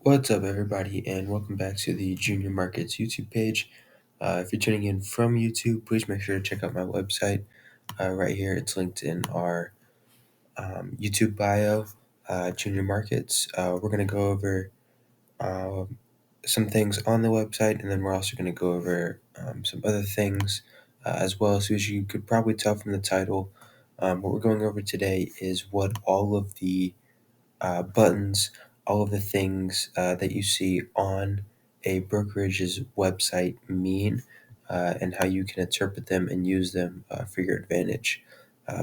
What's up, everybody, and welcome back to the Junior Markets YouTube page. If you're tuning in from YouTube, please make sure to check out my website right here. It's linked in our YouTube bio, Junior Markets. We're going to go over some things on the website, and then we're also going to go over some other things as well. So, as you could probably tell from the title, what we're going over today is what all of the buttons, all of the things that you see on a brokerage's website mean, and how you can interpret them and use them for your advantage.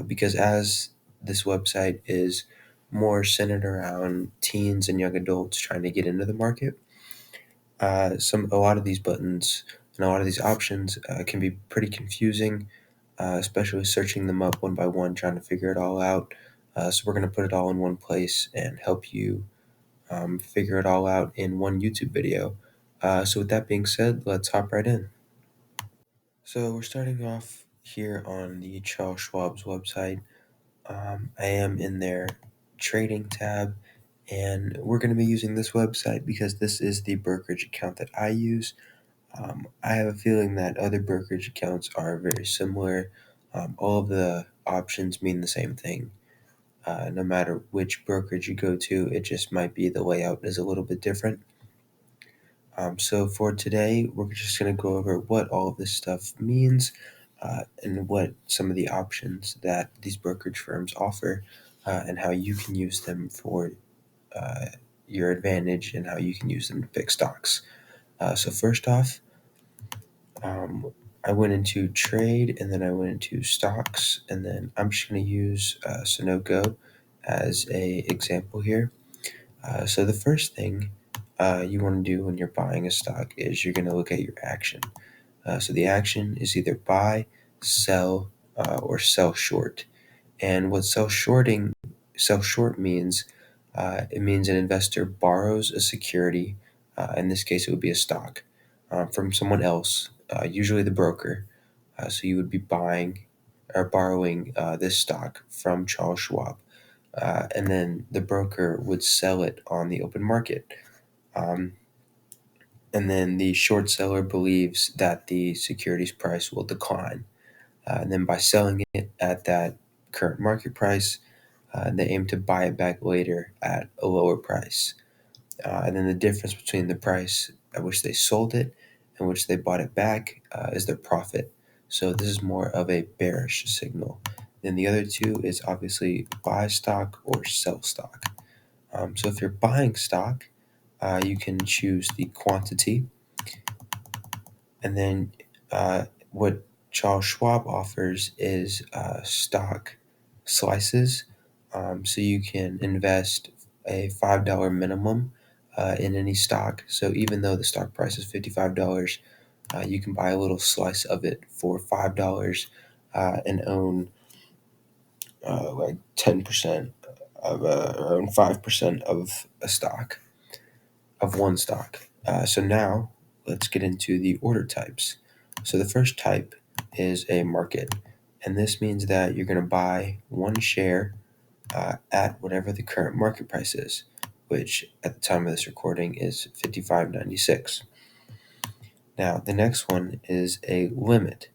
Because as this website is more centered around teens and young adults trying to get into the market, a lot of these buttons and a lot of these options can be pretty confusing, especially searching them up one by one, trying to figure it all out. So we're going to put it all in one place and help you figure it all out in one YouTube video. So with that being said, let's hop right in. So we're starting off here on the Charles Schwab's website. I am in their trading tab, and we're going to be using this website because this is the brokerage account that I use. I have a feeling that other brokerage accounts are very similar. All of the options mean the same thing. No matter which brokerage you go to, it just might be the layout is a little bit different. So for today, we're just going to go over what all of this stuff means and what some of the options that these brokerage firms offer and how you can use them for uh, your advantage and how you can use them to pick stocks. So first off, I went into trade and then I went into stocks, and then I'm just going to use Sunoco as a example here. So the first thing you want to do when you're buying a stock is you're going to look at your action. So the action is either buy, sell, or sell short. And what sell short means, it means an investor borrows a security. In this case, it would be a stock from someone else, usually the broker. So you would be buying or borrowing this stock from Charles Schwab, and then the broker would sell it on the open market. Um, and then the short seller believes that the security's price will decline. And then by selling it at that current market price, they aim to buy it back later at a lower price. And then the difference between the price at which they sold it and which they bought it back is their profit. So this is more of a bearish signal. Then the other two is obviously buy stock or sell stock. So if you're buying stock, you can choose the quantity, and then what Charles Schwab offers is stock slices. So you can invest a $5 minimum in any stock. So even though the stock price is $55, you can buy a little slice of it for $5 and own like 10% of or own 5% of a stock, of one stock. So now let's get into the order types. So the first type is a market, and this means that you're going to buy one share at whatever the current market price is, which at the time of this recording is $55.96. Now the next one is a limit,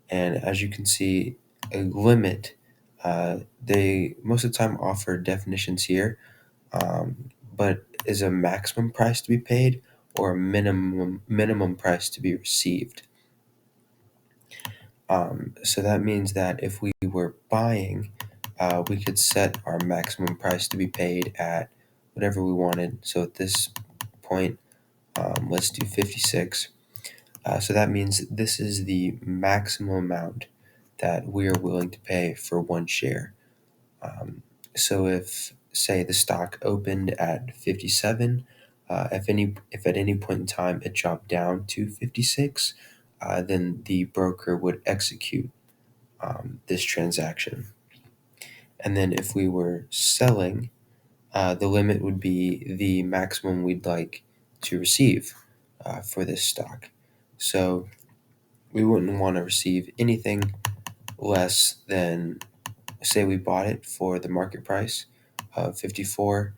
and as you can see, a limit, they most of the time offer definitions here, but is a maximum price to be paid or a minimum price to be received. So that means that if we were buying, we could set our maximum price to be paid at whatever we wanted. So at this point, let's do 56. So that means this is the maximum amount that we are willing to pay for one share. So if, say, the stock opened at 57, if at any point in time it dropped down to 56, then the broker would execute this transaction. And then if we were selling, the limit would be the maximum we'd like to receive for this stock. So we wouldn't want to receive anything less than, say we bought it for the market price of 54,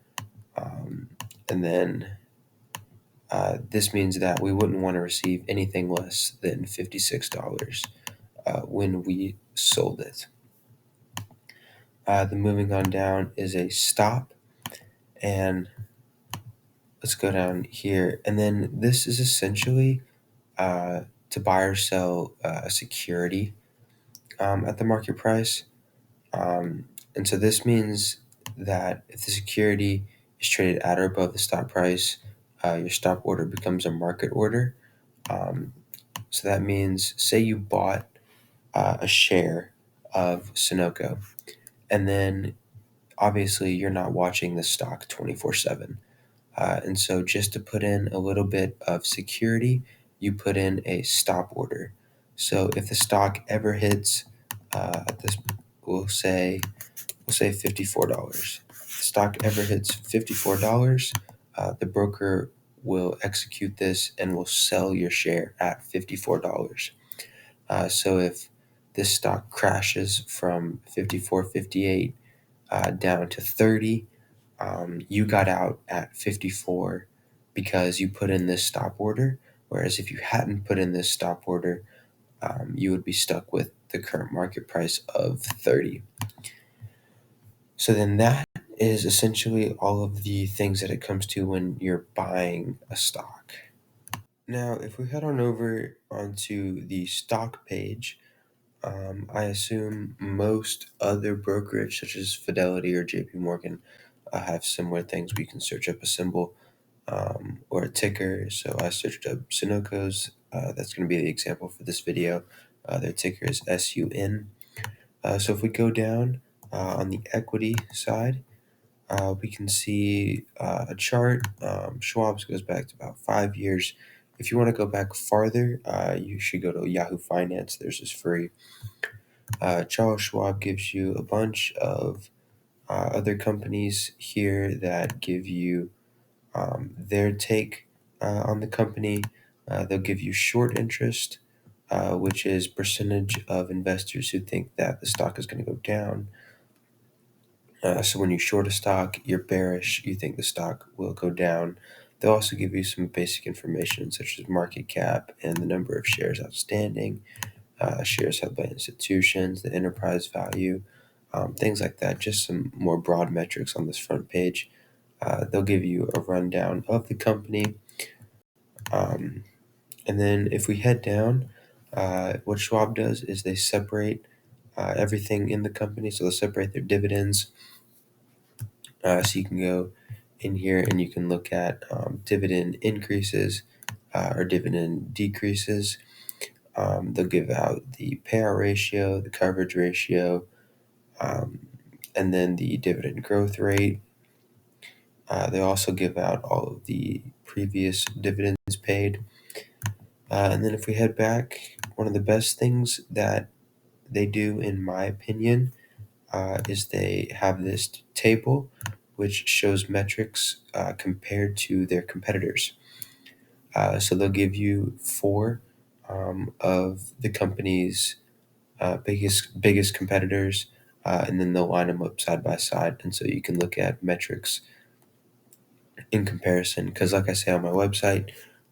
and then This means that we wouldn't want to receive anything less than $56 when we sold it. Then moving on down is a stop, and let's go down here. And then this is essentially to buy or sell a security at the market price. And so this means that if the security is traded at or above the stop price, your stop order becomes a market order. So that means, say you bought a share of Sunoco, and then obviously you're not watching the stock 24/7. And so just to put in a little bit of security, you put in a stop order. So if the stock ever hits at this, we'll say $54. If the stock ever hits $54, the broker will execute this and will sell your share at $54. So if this stock crashes from 54.58 down to 30, you got out at 54 because you put in this stop order. Whereas if you hadn't put in this stop order, you would be stuck with the current market price of 30. So then that is essentially all of the things that it comes to when you're buying a stock. Now, if we head on over onto the stock page, I assume most other brokerage, such as Fidelity or JP Morgan, have similar things. We can search up a symbol or a ticker. So I searched up Sunoco's. That's going to be the example for this video. Their ticker is SUN. So if we go down on the equity side, we can see a chart. Schwab's goes back to about 5 years. If you want to go back farther, you should go to Yahoo Finance. There's this free. Charles Schwab gives you a bunch of other companies here that give you their take on the company. They'll give you short interest, which is percentage of investors who think that the stock is going to go down. So when you short a stock, you're bearish, you think the stock will go down. They'll also give you some basic information such as market cap and the number of shares outstanding, shares held by institutions, the enterprise value, things like that. Just some more broad metrics on this front page. They'll give you a rundown of the company. And then if we head down, what Schwab does is they separate everything in the company. So they'll separate their dividends. So you can go in here and you can look at dividend increases or dividend decreases. They'll give out the payout ratio, the coverage ratio, and then the dividend growth rate. They also give out all of the previous dividends paid. And then if we head back, one of the best things that they do, in my opinion, is they have this table which shows metrics compared to their competitors. So they'll give you four of the company's biggest competitors, and then they'll line them up side by side, and so you can look at metrics in comparison. Because, like I say on my website,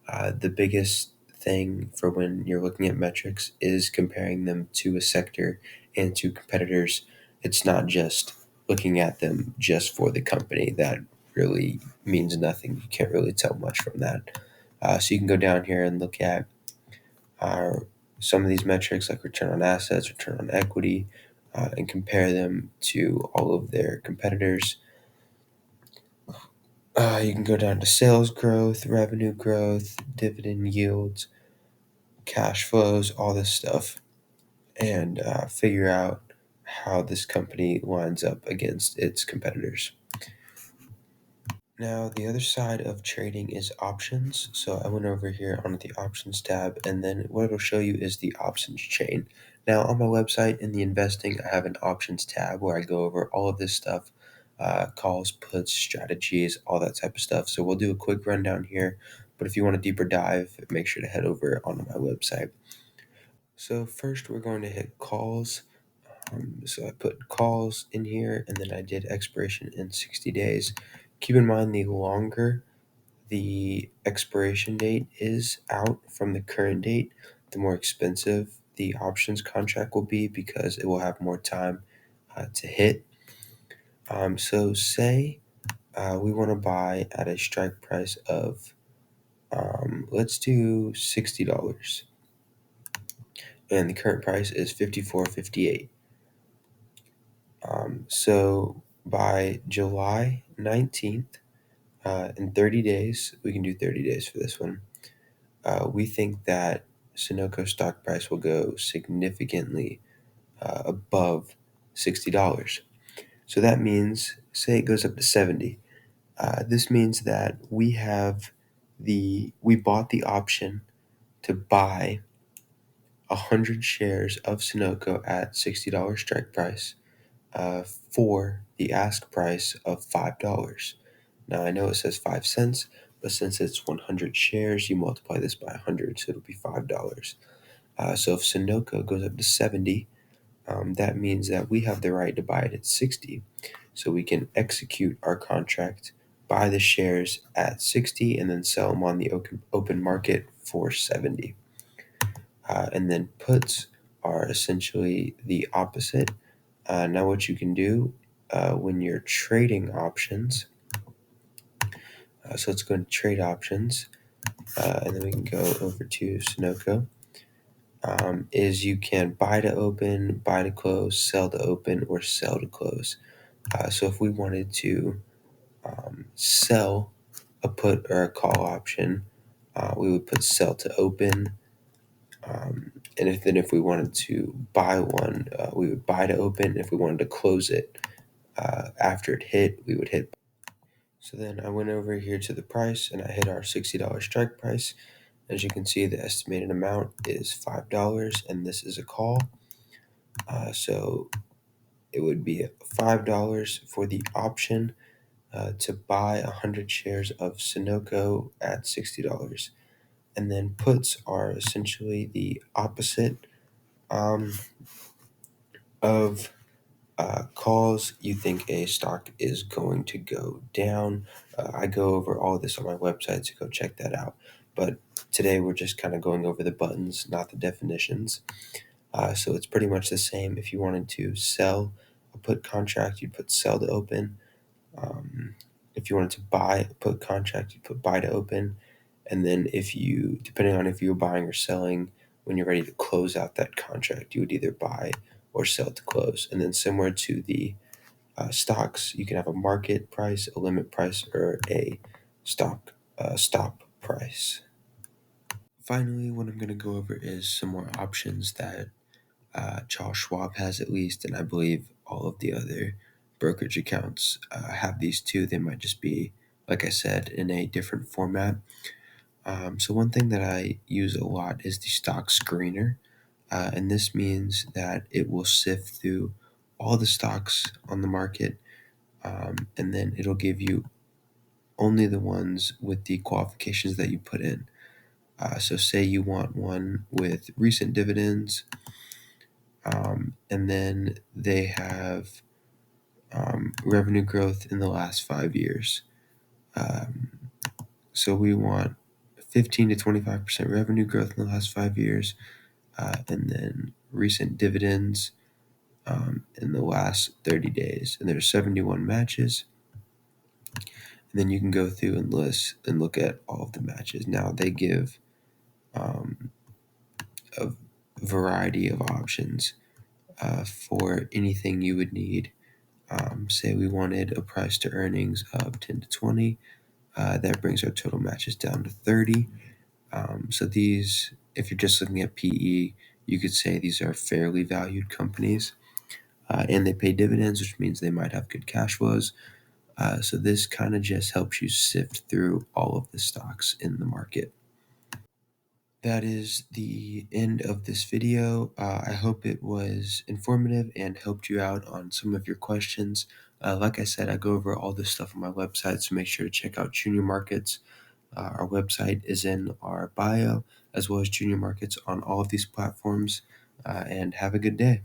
the biggest thing for when you're looking at metrics is comparing them to a sector and to competitors. It's not just looking at them just for the company. That really means nothing. You can't really tell much from that. So you can go down here and look at uh, some of these metrics like return on assets, return on equity, and compare them to all of their competitors. You can go down to sales growth, revenue growth, dividend yields, cash flows, all this stuff, and figure out how this company lines up against its competitors. Now, the other side of trading is options. So I went over here on the options tab, and then what it'll show you is the options chain. Now, on my website in the investing, I have an options tab where I go over all of this stuff, calls, puts, strategies, all that type of stuff. So we'll do a quick rundown here, but if you want a deeper dive, make sure to head over onto my website. So first, we're going to hit calls. So I put calls in here, and then I did expiration in 60 days. Keep in mind, the longer the expiration date is out from the current date, the more expensive the options contract will be because it will have more time to hit. So say we want to buy at a strike price of, let's do $60, and the current price is $54.58. So by July 19th, in 30 days, we can do 30 days for this one. We think that Sunoco stock price will go significantly above $60. So that means, say it goes up to 70. This means that we bought the option to buy 100 shares of Sunoco at $60 strike price for the ask price of $5. Now I know it says 5 cents, but since it's 100 shares, you multiply this by 100, so it'll be $5. So if Sunoco goes up to 70, that means that we have the right to buy it at 60. So we can execute our contract, buy the shares at 60, and then sell them on the open market for 70. And then puts are essentially the opposite. Now what you can do when you're trading options, so let's go into trade options, and then we can go over to Sunoco, is you can buy to open, buy to close, sell to open, or sell to close. So if we wanted to sell a put or a call option, we would put sell to open. And if we wanted to buy one, we would buy to open. If we wanted to close it after it hit, we would hit. So then I went over here to the price and I hit our $60 strike price. As you can see, the estimated amount is $5, and this is a call. So it would be $5 for the option to buy 100 shares of Sunoco at $60. And then puts are essentially the opposite of calls. You think a stock is going to go down. I go over all this on my website, so go check that out. But today we're just kind of going over the buttons, not the definitions. So it's pretty much the same. If you wanted to sell a put contract, you'd put sell to open. If you wanted to buy a put contract, you'd put buy to open. And then depending on if you were buying or selling, when you're ready to close out that contract, you would either buy or sell to close. And then similar to the stocks, you can have a market price, a limit price, or a stop price. Finally, what I'm going to go over is some more options that Charles Schwab has, at least, and I believe all of the other brokerage accounts have these too. They might just be, like I said, in a different format. So one thing that I use a lot is the stock screener, and this means that it will sift through all the stocks on the market, and then it'll give you only the ones with the qualifications that you put in. So say you want one with recent dividends, and then they have revenue growth in the last 5 years. So we want 15 to 25% revenue growth in the last 5 years, and then recent dividends in the last 30 days. And there's 71 matches. And then you can go through and list and look at all of the matches. Now they give a variety of options for anything you would need. Say we wanted a price to earnings of 10 to 20. That brings our total matches down to 30. So these, if you're just looking at PE, you could say these are fairly valued companies. And they pay dividends, which means they might have good cash flows. So this kind of just helps you sift through all of the stocks in the market. That is the end of this video. I hope it was informative and helped you out on some of your questions. Like I said, I go over all this stuff on my website, so make sure to check out Junior Markets. Our website is in our bio, as well as Junior Markets on all of these platforms. And have a good day.